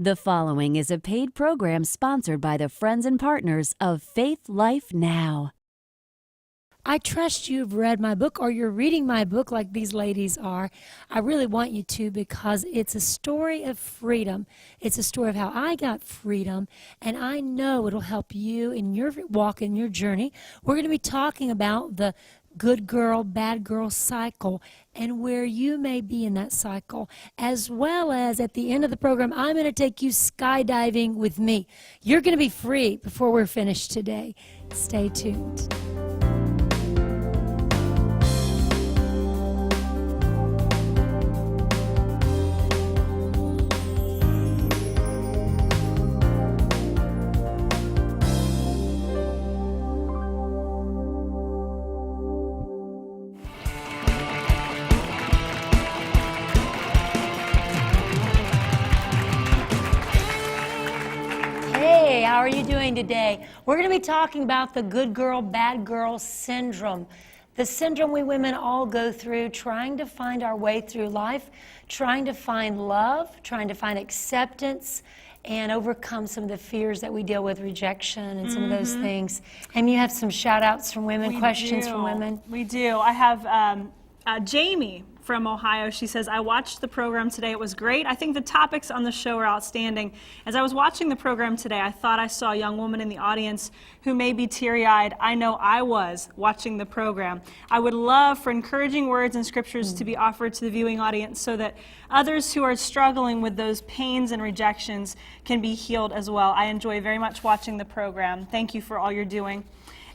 The following is a paid program sponsored by the friends and partners of Faith Life Now. I trust you've read my book or you're reading my book like these ladies are. I really want you to, because it's a story of freedom. It's a story of how I got freedom, and I know it'll help you in your walk, in your journey. We're going to be talking about the good girl, bad girl cycle and where you may be in that cycle, as well as at the end of the program, I'm going to take you skydiving with me. You're going to be free before we're finished today. Stay tuned. Hey, how are you doing today? We're going to be talking about the good girl, bad girl syndrome. The syndrome we women all go through, trying to find our way through life, trying to find love, trying to find acceptance, and overcome some of the fears that we deal with, rejection and some of those things. And you have some shout-outs from women, questions from women. We do. I have Jamie from Ohio. She says, I watched the program today. It was great. I think the topics on the show are outstanding. As I was watching the program today, I thought I saw a young woman in the audience who may be teary-eyed. I know I was watching the program. I would love for encouraging words and scriptures to be offered to the viewing audience so that others who are struggling with those pains and rejections can be healed as well. I enjoy very much watching the program. Thank you for all you're doing.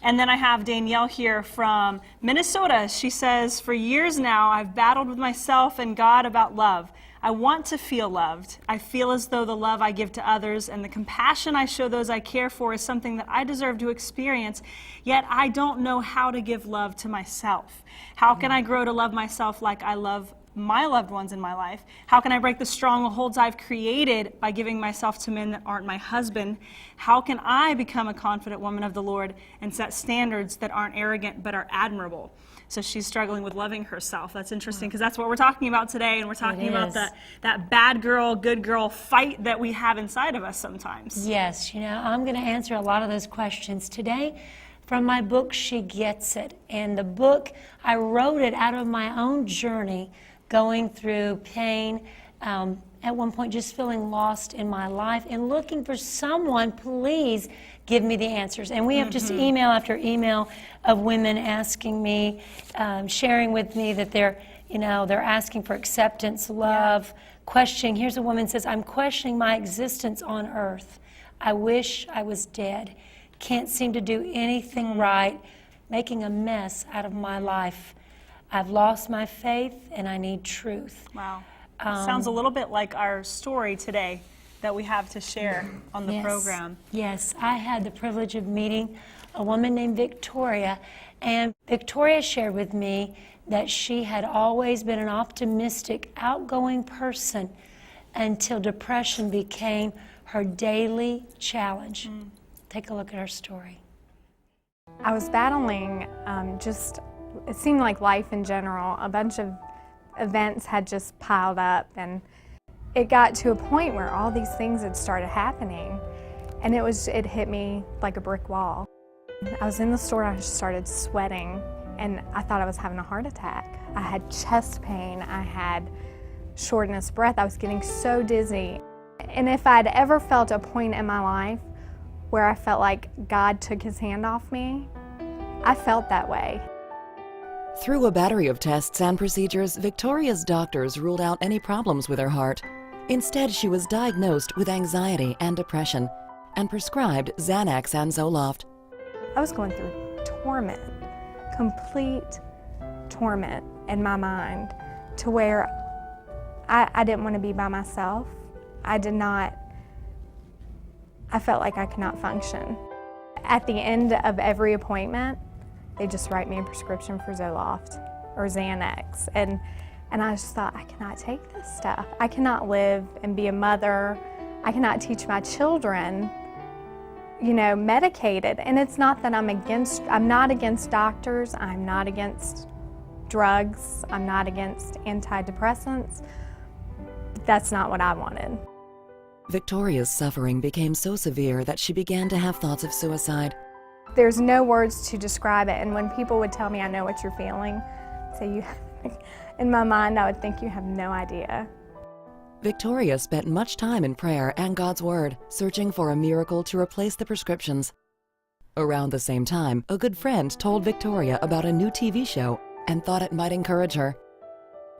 And then I have Danielle here from Minnesota. She says, for years now, I've battled with myself and God about love. I want to feel loved. I feel as though the love I give to others and the compassion I show those I care for is something that I deserve to experience, yet I don't know how to give love to myself. How can I grow to love myself like I love my loved ones in my life? How can I break the strongholds I've created by giving myself to men that aren't my husband? How can I become a confident woman of the Lord and set standards that aren't arrogant but are admirable? So she's struggling with loving herself. That's interesting because that's what we're talking about today, and we're talking about that bad girl, good girl fight that we have inside of us sometimes. Yes, you know, I'm going to answer a lot of those questions today from my book, She Gets It. And the book, I wrote it out of my own journey, going through pain, at one point just feeling lost in my life and looking for someone, please give me the answers. And we have just email after email of women asking me, sharing with me that they're asking for acceptance, love, questioning. Here's a woman says, I'm questioning my existence on earth. I wish I was dead. Can't seem to do anything right, making a mess out of my life. I've lost my faith and I need truth. Wow. Sounds a little bit like our story today that we have to share on the program. Yes, I had the privilege of meeting a woman named Victoria, and Victoria shared with me that she had always been an optimistic, outgoing person until depression became her daily challenge. Take a look at her story. I was battling it seemed like life in general. A bunch of events had just piled up, and it got to a point where all these things had started happening, and it hit me like a brick wall. I was in the store, I just started sweating, and I thought I was having a heart attack. I had chest pain, I had shortness of breath, I was getting so dizzy. And if I'd ever felt a point in my life where I felt like God took his hand off me, I felt that way. Through a battery of tests and procedures, Victoria's doctors ruled out any problems with her heart. Instead, she was diagnosed with anxiety and depression and prescribed Xanax and Zoloft. I was going through torment, complete torment in my mind, to where I didn't want to be by myself. I felt like I could not function. At the end of every appointment, they just write me a prescription for Zoloft or Xanax. And I just thought, I cannot take this stuff. I cannot live and be a mother. I cannot teach my children, medicated. And it's not that I'm not against doctors. I'm not against drugs. I'm not against antidepressants. That's not what I wanted. Victoria's suffering became so severe that she began to have thoughts of suicide. There's no words to describe it, and when people would tell me, I know what you're feeling, so in my mind I would think you have no idea. Victoria spent much time in prayer and God's Word, searching for a miracle to replace the prescriptions. Around the same time, a good friend told Victoria about a new TV show and thought it might encourage her.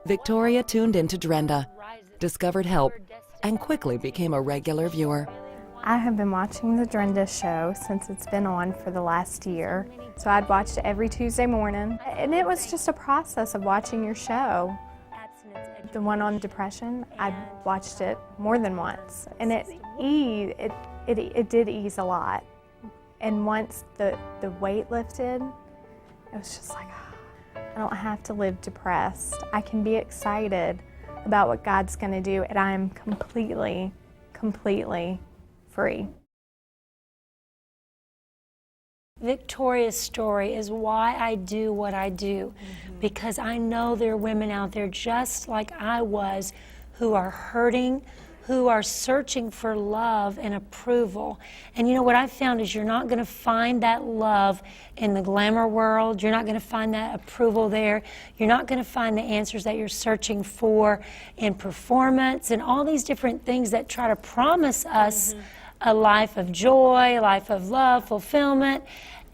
Victoria tuned into Drenda, discovered help, and quickly became a regular viewer. I have been watching the Drenda show since it's been on for the last year. So I'd watched it every Tuesday morning. And it was just a process of watching your show. The one on depression, I watched it more than once. And it did ease a lot. And once the weight lifted, it was just like, I don't have to live depressed. I can be excited about what God's going to do, and I am completely free. Victoria's story is why I do what I do, because I know there are women out there just like I was who are hurting, who are searching for love and approval. And you know what I found is you're not going to find that love in the glamour world. You're not going to find that approval there. You're not going to find the answers that you're searching for in performance and all these different things that try to promise us a life of joy, a life of love, fulfillment.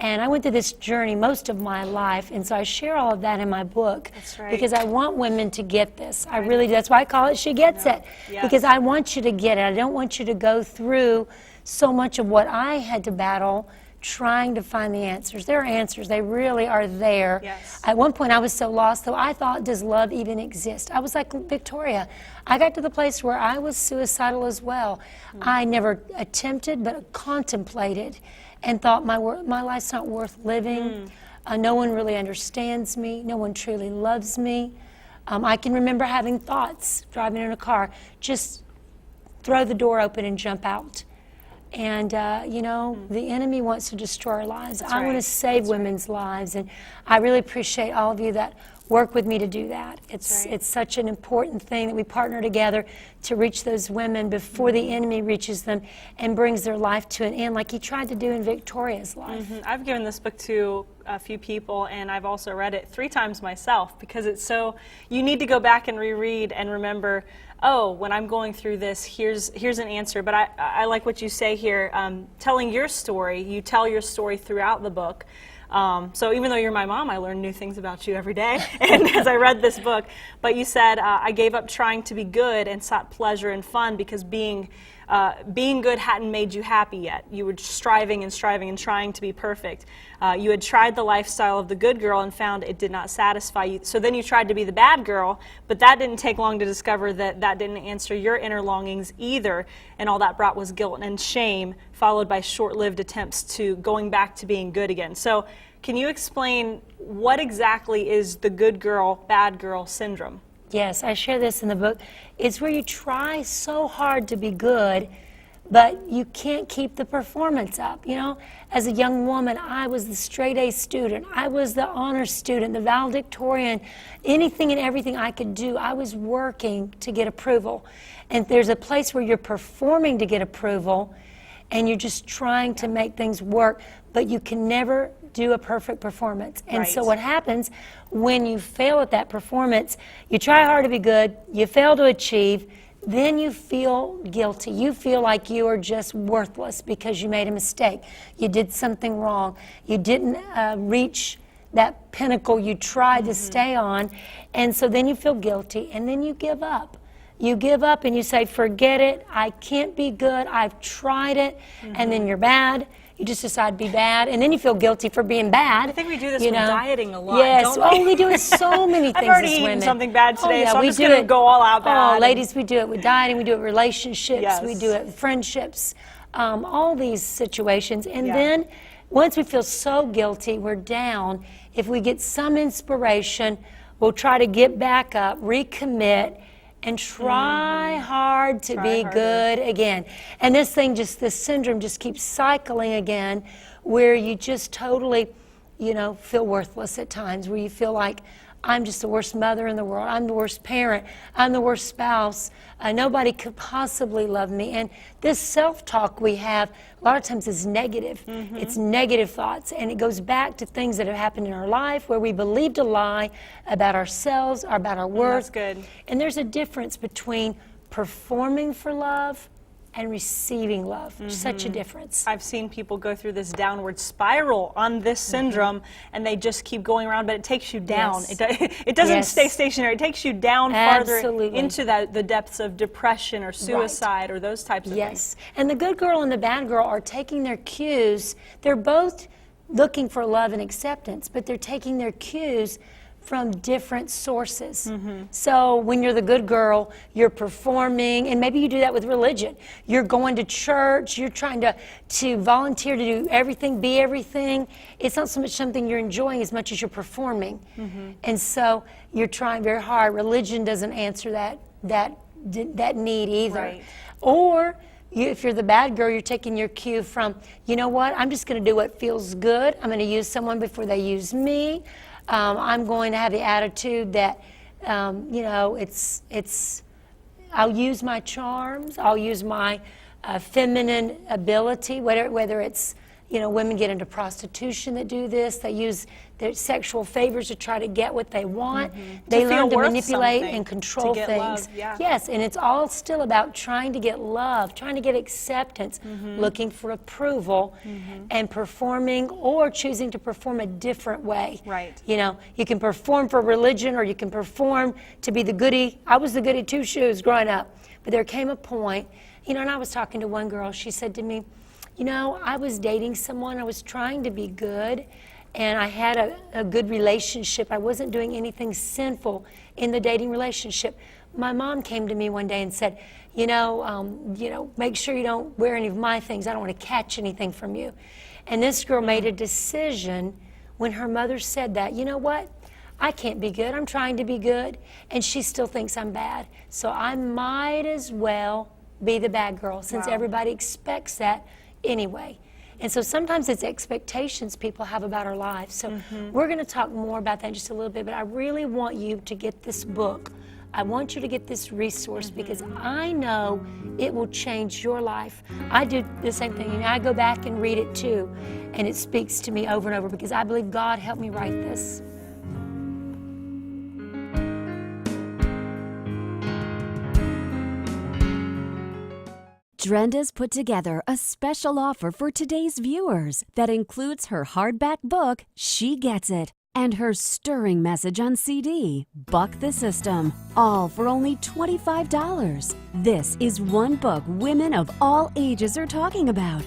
And I went through this journey most of my life, and so I share all of that in my book. That's right. Because I want women to get this. I really, that's why I call it She Gets It. Yes. Because I want you to get it. I don't want you to go through so much of what I had to battle trying to find the answers. There are answers. They really are there. Yes. At one point I was so lost, though, I thought, does love even exist? I was like Victoria. I got to the place where I was suicidal as well. I never attempted, but contemplated and thought my life's not worth living. No one really understands me. No one truly loves me. I can remember having thoughts, driving in a car, just throw the door open and jump out. And, you know, the enemy wants to destroy our lives. I want to save women's lives. And I really appreciate all of you that work with me to do that. It's such an important thing that we partner together to reach those women before the enemy reaches them and brings their life to an end, like he tried to do in Victoria's life. I've given this book to a few people, and I've also read it 3 times myself, because it's so, you need to go back and reread and remember, oh, when I'm going through this, here's an answer. But I like what you say here, telling your story. You tell your story throughout the book. So even though you're my mom, I learn new things about you every day, and as I read this book. But you said, I gave up trying to be good and sought pleasure and fun because being good hadn't made you happy yet. You were striving and trying to be perfect. You had tried the lifestyle of the good girl and found it did not satisfy you. So then you tried to be the bad girl, but that didn't take long to discover that that didn't answer your inner longings either, and all that brought was guilt and shame, followed by short-lived attempts to going back to being good again. So can you explain what exactly is the good girl, bad girl syndrome? Yes, I share this in the book. It's where you try so hard to be good, but you can't keep the performance up. You know, as a young woman, I was the straight A student. I was the honor student, the valedictorian, anything and everything I could do. I was working to get approval. And there's a place where you're performing to get approval, and you're just trying to make things work, but you can never do a perfect performance. And so what happens when you fail at that performance, you try hard to be good, you fail to achieve, then you feel guilty. You feel like you are just worthless because you made a mistake. You did something wrong. You didn't reach that pinnacle you tried to stay on. And so then you feel guilty, and then you give up. You give up and you say, forget it, I can't be good, I've tried it, and then you're bad. You just decide to be bad, and then you feel guilty for being bad. I think we do this with dieting a lot, yes. don't we? Oh, we do it so many things I've already as eaten women. something bad today, so I'm we just going to go all out bad. Oh, ladies, we do it with dieting, we do it with relationships, Yes. we do it with friendships, all these situations. And then once we feel so guilty, we're down. If we get some inspiration, we'll try to get back up, recommit, and try hard to be good again. And this syndrome just keeps cycling again, where you just totally, you know, feel worthless at times, where you feel like, I'm just the worst mother in the world. I'm the worst parent. I'm the worst spouse. Nobody could possibly love me. And this self-talk we have a lot of times is negative. It's negative thoughts, and it goes back to things that have happened in our life where we believed a lie about ourselves, or about our worth. That's good. And there's a difference between performing for love and receiving love. Such a difference. I've seen people go through this downward spiral on this syndrome, and they just keep going around, but it takes you down. Yes. It doesn't Yes. stay stationary. It takes you down Absolutely. farther into the depths of depression or suicide or those types of things. Yes. And the good girl and the bad girl are taking their cues. They're both looking for love and acceptance, but they're taking their cues from different sources. So when you're the good girl, you're performing, and maybe you do that with religion. You're going to church, you're trying to volunteer to do everything, be everything. It's not so much something you're enjoying as much as you're performing. And so you're trying very hard. Religion doesn't answer that need either. Right. Or if you're the bad girl, you're taking your cue from, you know what, I'm just going to do what feels good. I'm going to use someone before they use me. I'm going to have the attitude that, you know, I'll use my charms, I'll use my feminine ability, whether it's, you know, women get into prostitution that do this, they use their sexual favors to try to get what they want. They To feel learn to worth manipulate something, and control to get things. love, yeah. Yes, and it's all still about trying to get love, trying to get acceptance, looking for approval, and performing or choosing to perform a different way. Right. You know, you can perform for religion, or you can perform to be the goody. I was the goody two-shoes growing up, but there came a point, you know, and I was talking to one girl, she said to me, you know, I was dating someone, I was trying to be good, and I had a good relationship. I wasn't doing anything sinful in the dating relationship. My mom came to me one day and said, you know, make sure you don't wear any of my things. I don't want to catch anything from you. And this girl made a decision when her mother said that, you know what? I can't be good. I'm trying to be good, and she still thinks I'm bad. So I might as well be the bad girl, since everybody expects that anyway. And so sometimes it's expectations people have about our lives. So we're going to talk more about that in just a little bit, but I really want you to get this book. I want you to get this resource, because I know it will change your life. I do the same thing, and I go back and read it too, and it speaks to me over and over, because I believe God helped me write this. Drenda's put together a special offer for today's viewers that includes her hardback book, She Gets It, and her stirring message on CD, Buck the System, all for only $25. This is one book women of all ages are talking about.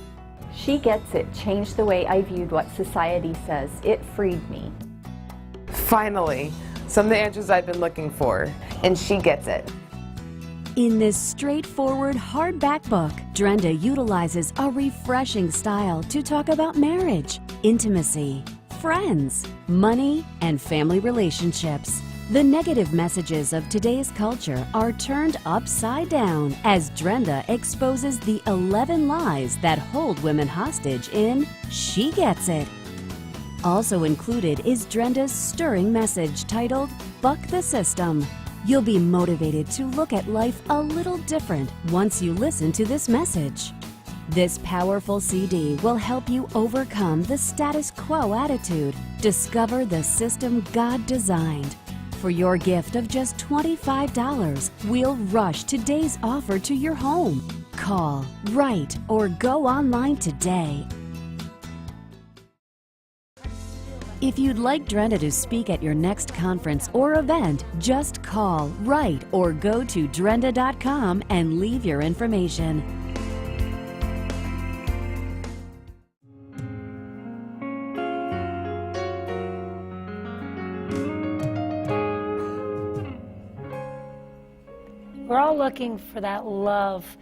She Gets It changed the way I viewed what society says. It freed me. Finally, some of the answers I've been looking for, and she gets it. In this straightforward hardback book, Drenda utilizes a refreshing style to talk about marriage, intimacy, friends, money, and family relationships. The negative messages of today's culture are turned upside down as Drenda exposes the 11 lies that hold women hostage in She Gets It. Also included is Drenda's stirring message titled Buck the System. You'll be motivated to look at life a little different once you listen to this message. This powerful CD will help you overcome the status quo attitude, discover the system God designed. For your gift of just $25, we'll rush today's offer to your home. Call, write, or go online today. If you'd like Drenda to speak at your next conference or event, just call, write, or go to Drenda.com and leave your information. We're all looking for that love,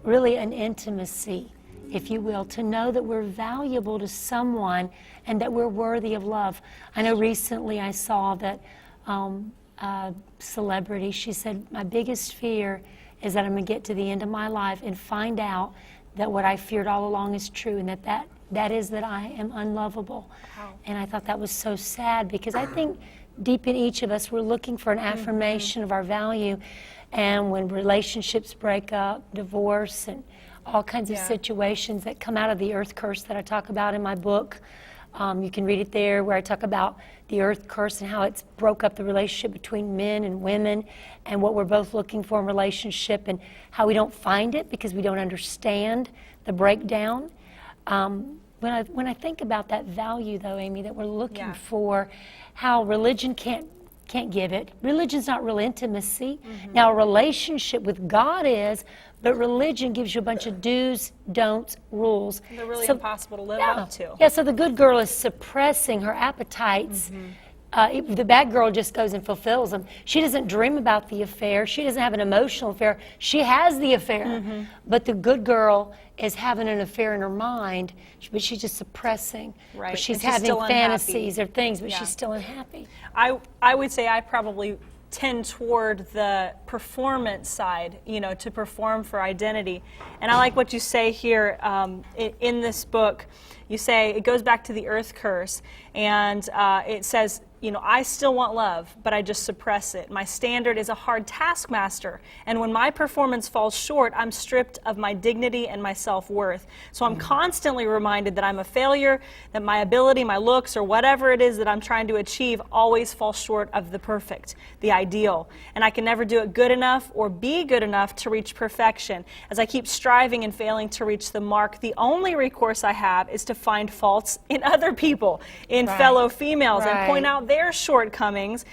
really an intimacy, if you will, to know that we're valuable to someone and that we're worthy of love. I know recently I saw that a celebrity, she said, my biggest fear is that I'm going to get to the end of my life and find out that what I feared all along is true, and that is that I am unlovable. Wow. And I thought that was so sad, because I think deep in each of us, we're looking for an affirmation of our value. And when relationships break up, divorce, and all kinds of situations that come out of the earth curse that I talk about in my book, you can read it there, where I talk about the earth curse and how it's broke up the relationship between men and women and what we're both looking for in relationship and how we don't find it because we don't understand the breakdown. When I think about that value, though, Amy, that we're looking for, how religion can't give it. Religion's not real intimacy. Now, a relationship with God is, but religion gives you a bunch of do's, don'ts, rules. They're really impossible to live up to. Yeah, so the good girl is suppressing her appetites. The bad girl just goes and fulfills them. She doesn't dream about the affair. She doesn't have an emotional affair. She has the affair. But the good girl is having an affair in her mind, but she's just suppressing. Right. Or she's And she's having still fantasies or things, but she's still unhappy. I would say I probably tend toward the performance side, to perform for identity. And I like what you say here in this book. You say, it goes back to the earth curse, and it says, I still want love, but I just suppress it. My standard is a hard taskmaster, and when my performance falls short, I'm stripped of my dignity and my self-worth. So I'm constantly reminded that I'm a failure, that my ability, my looks, or whatever it is that I'm trying to achieve always falls short of the perfect, the ideal. And I can never do it good enough or be good enough to reach perfection. As I keep striving and failing to reach the mark, the only recourse I have is to find faults in other people, in fellow females, and point out their shortcomings.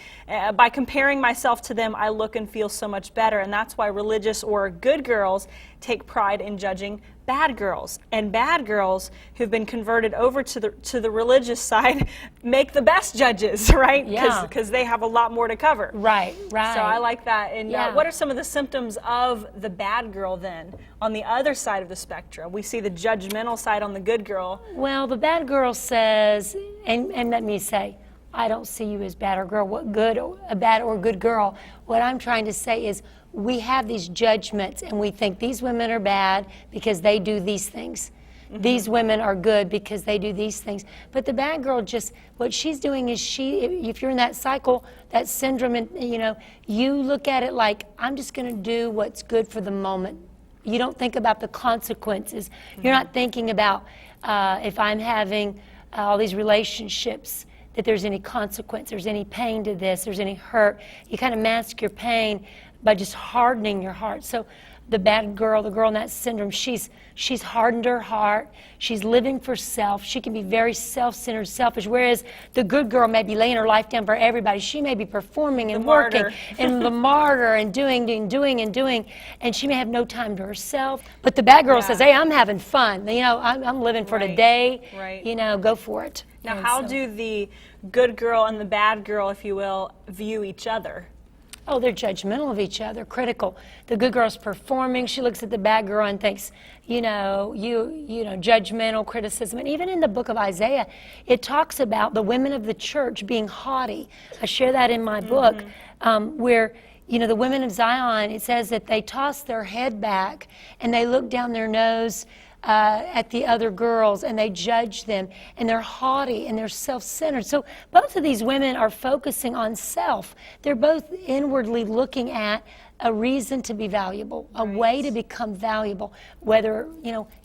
By comparing myself to them, I look and feel so much better, and that's why religious or good girls take pride in judging bad girls. And bad girls who've been converted over to the religious side make the best judges, right? Because they have a lot more to cover. Right. So I like that. And what are some of the symptoms of the bad girl then on the other side of the spectrum? We see the judgmental side on the good girl. Well, the bad girl says, and let me say, I don't see you as bad or girl. What good, a bad or good girl? What I'm trying to say is we have these judgments and we think these women are bad because they do these things. These women are good because they do these things. But the bad girl just, what she's doing is if you're in that cycle, that syndrome, and you look at it like, I'm just going to do what's good for the moment. You don't think about the consequences. You're not thinking about if I'm having all these relationships, that there's any consequence, there's any pain to this, there's any hurt. You kind of mask your pain by just hardening your heart. So the bad girl, the girl in that syndrome, she's hardened her heart. She's living for self. She can be very self-centered, selfish, whereas the good girl may be laying her life down for everybody. She may be performing and working and the martyr and doing, and she may have no time to herself. But the bad girl says, hey, I'm having fun. I'm living for today. Go for it. Now, how do the good girl and the bad girl, if you will, view each other? Oh, they're judgmental of each other, critical. The good girl's performing. She looks at the bad girl and thinks, judgmental criticism. And even in the book of Isaiah, it talks about the women of the church being haughty. I share that in my book, where the women of Zion, it says that they toss their head back and they look down their nose at the other girls, and they judge them, and they're haughty and they're self-centered. So both of these women are focusing on self. They're both inwardly looking at a reason to be valuable, a way to become valuable, whether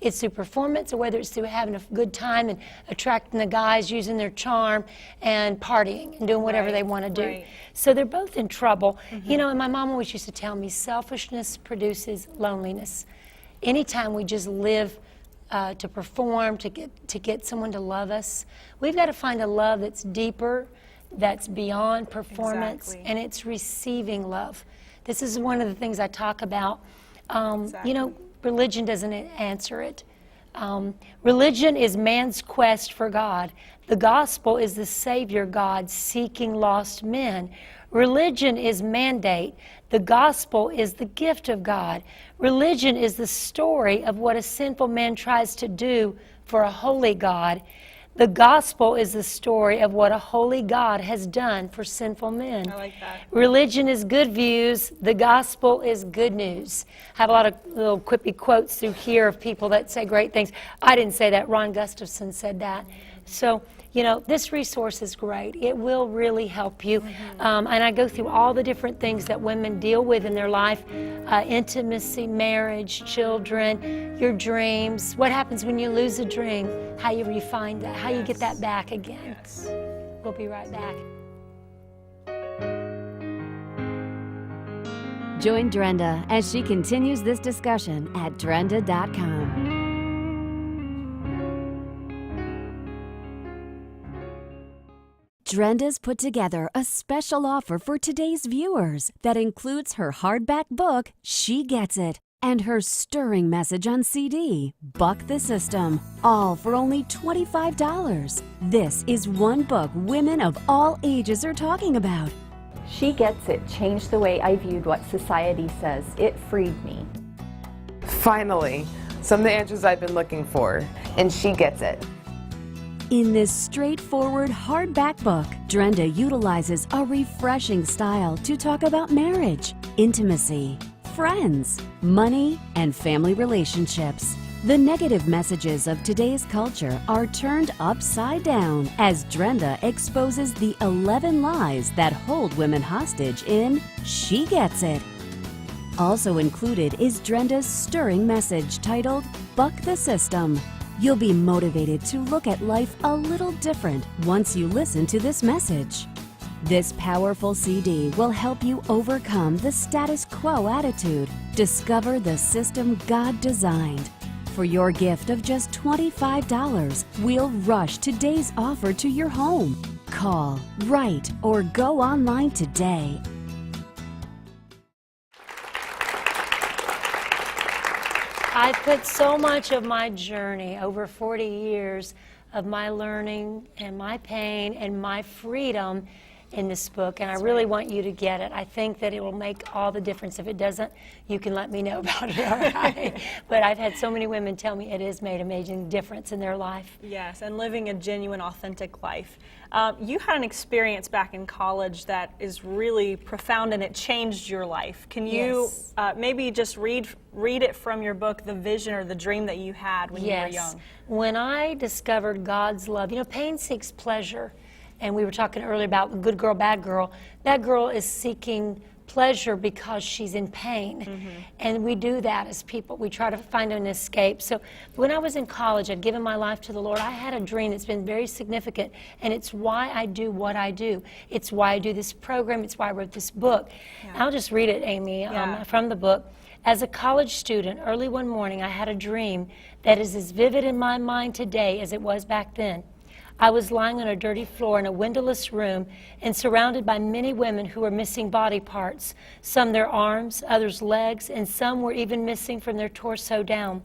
it's through performance or whether it's through having a good time and attracting the guys, using their charm and partying and doing whatever they want to do. So they're both in trouble. And my mom always used to tell me, selfishness produces loneliness. Anytime we just live to perform, to get someone to love us, we've got to find a love that's deeper, that's beyond performance, and it's receiving love. This is one of the things I talk about. Religion doesn't answer it. Religion is man's quest for God. The gospel is the Savior God seeking lost men. Religion is mandate. The gospel is the gift of God. Religion is the story of what a sinful man tries to do for a holy God. The gospel is the story of what a holy God has done for sinful men. I like that. Religion is good views. The gospel is good news. I have a lot of little quippy quotes through here of people that say great things. I didn't say that. Ron Gustafson said that. So, you know, this resource is great. It will really help you. And I go through all the different things that women deal with in their life, intimacy, marriage, children, your dreams, what happens when you lose a dream, how you refine that, how you get that back again. We'll be right back. Join Drenda as she continues this discussion at Drenda.com. Drenda's put together a special offer for today's viewers that includes her hardback book, She Gets It, and her stirring message on CD, Buck the System, all for only $25. This is one book women of all ages are talking about. She Gets It changed the way I viewed what society says. It freed me. Finally, some of the answers I've been looking for, and she gets it. In this straightforward hardback book, Drenda utilizes a refreshing style to talk about marriage, intimacy, friends, money, and family relationships. The negative messages of today's culture are turned upside down as Drenda exposes the 11 lies that hold women hostage in She Gets It. Also included is Drenda's stirring message titled Buck the System. You'll be motivated to look at life a little different once you listen to this message. This powerful CD will help you overcome the status quo attitude, discover the system God designed. For your gift of just $25, we'll rush today's offer to your home. Call, write, or go online today. I've put so much of my journey, over 40 years of my learning and my pain and my freedom in this book, and I really want you to get it. I think that it will make all the difference. If it doesn't, you can let me know about it, all right? But I've had so many women tell me it has made an amazing difference in their life. Yes, and living a genuine, authentic life. You had an experience back in college that is really profound, and it changed your life. Can you maybe just read it from your book, the vision or the dream that you had when you were young? When I discovered God's love, you know, pain seeks pleasure. And we were talking earlier about good girl, bad girl. That girl is seeking pleasure because she's in pain. And we do that as people. We try to find an escape. So when I was in college, I'd given my life to the Lord. I had a dream that's been very significant, and it's why I do what I do. It's why I do this program. It's why I wrote this book. I'll just read it, Amy, from the book. As a college student, early one morning, I had a dream that is as vivid in my mind today as it was back then. I was lying on a dirty floor in a windowless room and surrounded by many women who were missing body parts, some their arms, others legs, and some were even missing from their torso down.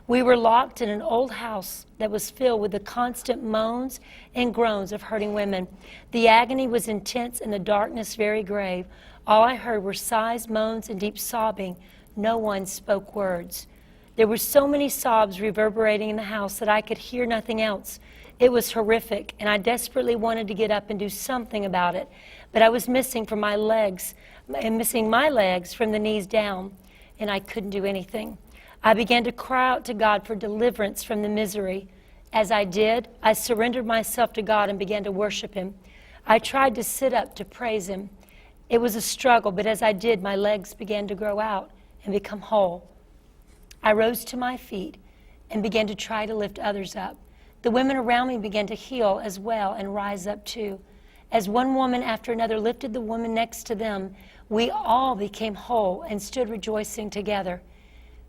We were locked in an old house that was filled with the constant moans and groans of hurting women. The agony was intense and the darkness very grave. All I heard were sighs, moans, and deep sobbing. No one spoke words. There were so many sobs reverberating in the house that I could hear nothing else. It was horrific, and I desperately wanted to get up and do something about it. But I was missing from my legs, and missing my legs from the knees down, and I couldn't do anything. I began to cry out to God for deliverance from the misery. As I did, I surrendered myself to God and began to worship Him. I tried to sit up to praise Him. It was a struggle, but as I did, my legs began to grow out and become whole. I rose to my feet and began to try to lift others up. The women around me began to heal as well and rise up too. As one woman after another lifted the woman next to them, we all became whole and stood rejoicing together.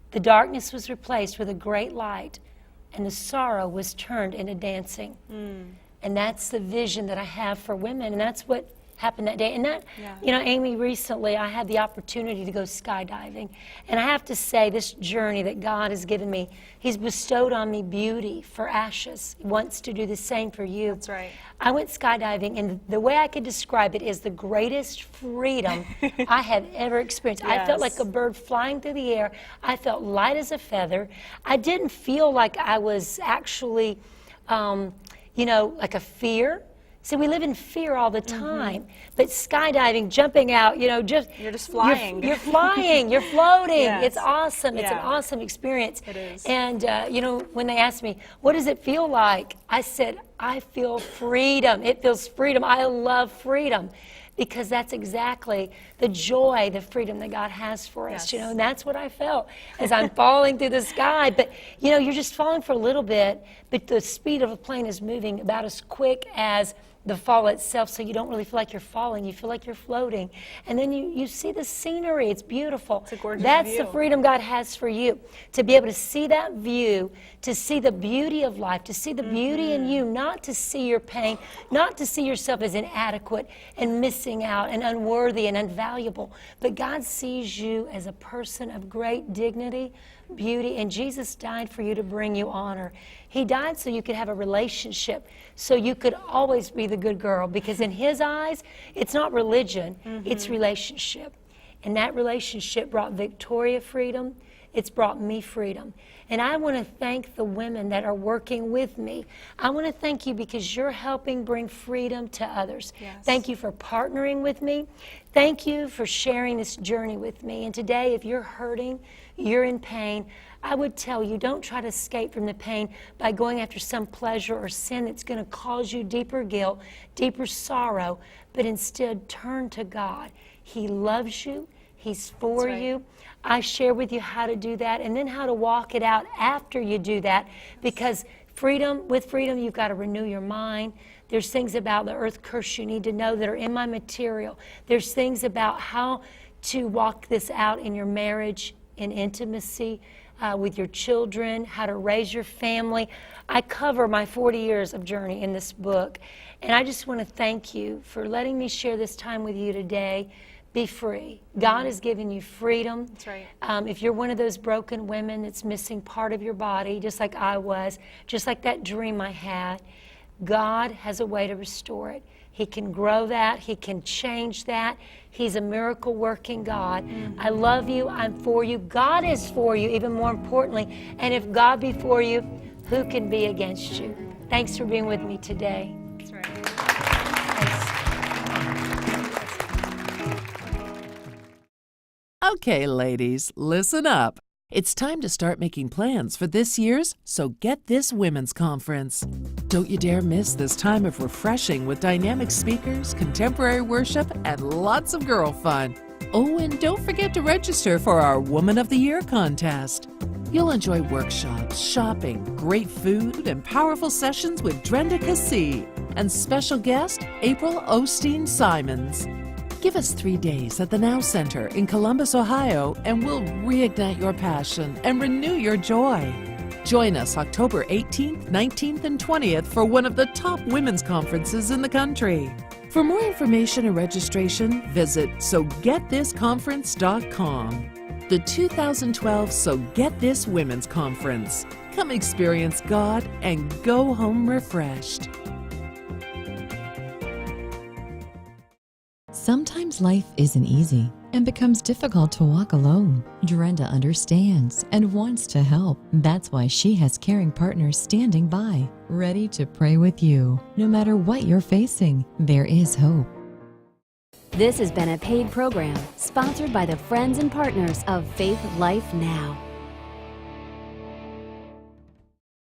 The darkness was replaced with a great light, and the sorrow was turned into dancing. And that's the vision that I have for women, and that's what happened that day. And that, you know, Amy, recently I had the opportunity to go skydiving. And I have to say, this journey that God has given me, He's bestowed on me beauty for ashes. He wants to do the same for you. That's right. I went skydiving, and the way I could describe it is the greatest freedom I have ever experienced. I felt like a bird flying through the air. I felt light as a feather. I didn't feel like I was actually, you know, like a fear. See, we live in fear all the time, but skydiving, jumping out, you know, You're just flying. You're flying, you're floating. Yes. It's awesome. It's an Yeah. awesome experience. It is. And, you know, when they asked me, what does it feel like? I said, I feel freedom. It feels freedom. I love freedom. Because that's exactly the joy, the freedom that God has for us, you know, and that's what I felt as I'm falling through the sky. But, you know, you're just falling for a little bit, but the speed of a plane is moving about as quick as the fall itself, so you don't really feel like you're falling. You feel like you're floating. And then you see the scenery. It's beautiful. It's a gorgeous That's view. the freedom God has for you, to be able to see that view, to see the beauty of life, to see the beauty in you, not to see your pain, not to see yourself as inadequate and missing out and unworthy and unvaluable, but God sees you as a person of great dignity, beauty, and Jesus died for you to bring you honor. He died so you could have a relationship, so you could always be the good girl, because in His eyes, it's not religion, it's relationship. And that relationship brought Victoria freedom. It's brought me freedom. And I want to thank the women that are working with me. I want to thank you because you're helping bring freedom to others. Yes. Thank you for partnering with me. Thank you for sharing this journey with me. And today, if you're hurting, you're in pain, I would tell you, don't try to escape from the pain by going after some pleasure or sin that's going to cause you deeper guilt, deeper sorrow, but instead turn to God. He loves you. He's for you. I share with you how to do that and then how to walk it out after you do that, because with freedom, you've got to renew your mind. There's things about the earth curse you need to know that are in my material. There's things about how to walk this out in your marriage, in intimacy, with your children, how to raise your family. I cover my 40 years of journey in this book, and I just want to thank you for letting me share this time with you today. Be free. God has given you freedom. That's right. If you're one of those broken women that's missing part of your body, just like I was, just like that dream I had, God has a way to restore it. He can grow that. He can change that. He's a miracle working God. I love you. I'm for you. God is for you, even more importantly. And if God be for you, who can be against you? Thanks for being with me today. That's right. Okay, ladies, listen up. It's time to start making plans for this year's So Get This Women's Conference. Don't you dare miss this time of refreshing with dynamic speakers, contemporary worship, and lots of girl fun. Oh, and don't forget to register for our Woman of the Year contest. You'll enjoy workshops, shopping, great food, and powerful sessions with Drenda Keesee and special guest April Osteen Simons. Give us 3 days at the Now Center in Columbus, Ohio, and we'll reignite your passion and renew your joy. Join us October 18th, 19th, and 20th for one of the top women's conferences in the country. For more information and registration, visit SoGetThisConference.com. The 2012 So Get This Women's Conference. Come experience God and go home refreshed. Sometimes life isn't easy and becomes difficult to walk alone. Drenda understands and wants to help. That's why she has caring partners standing by, ready to pray with you. No matter what you're facing, there is hope. This has been a paid program sponsored by the friends and partners of Faith Life Now.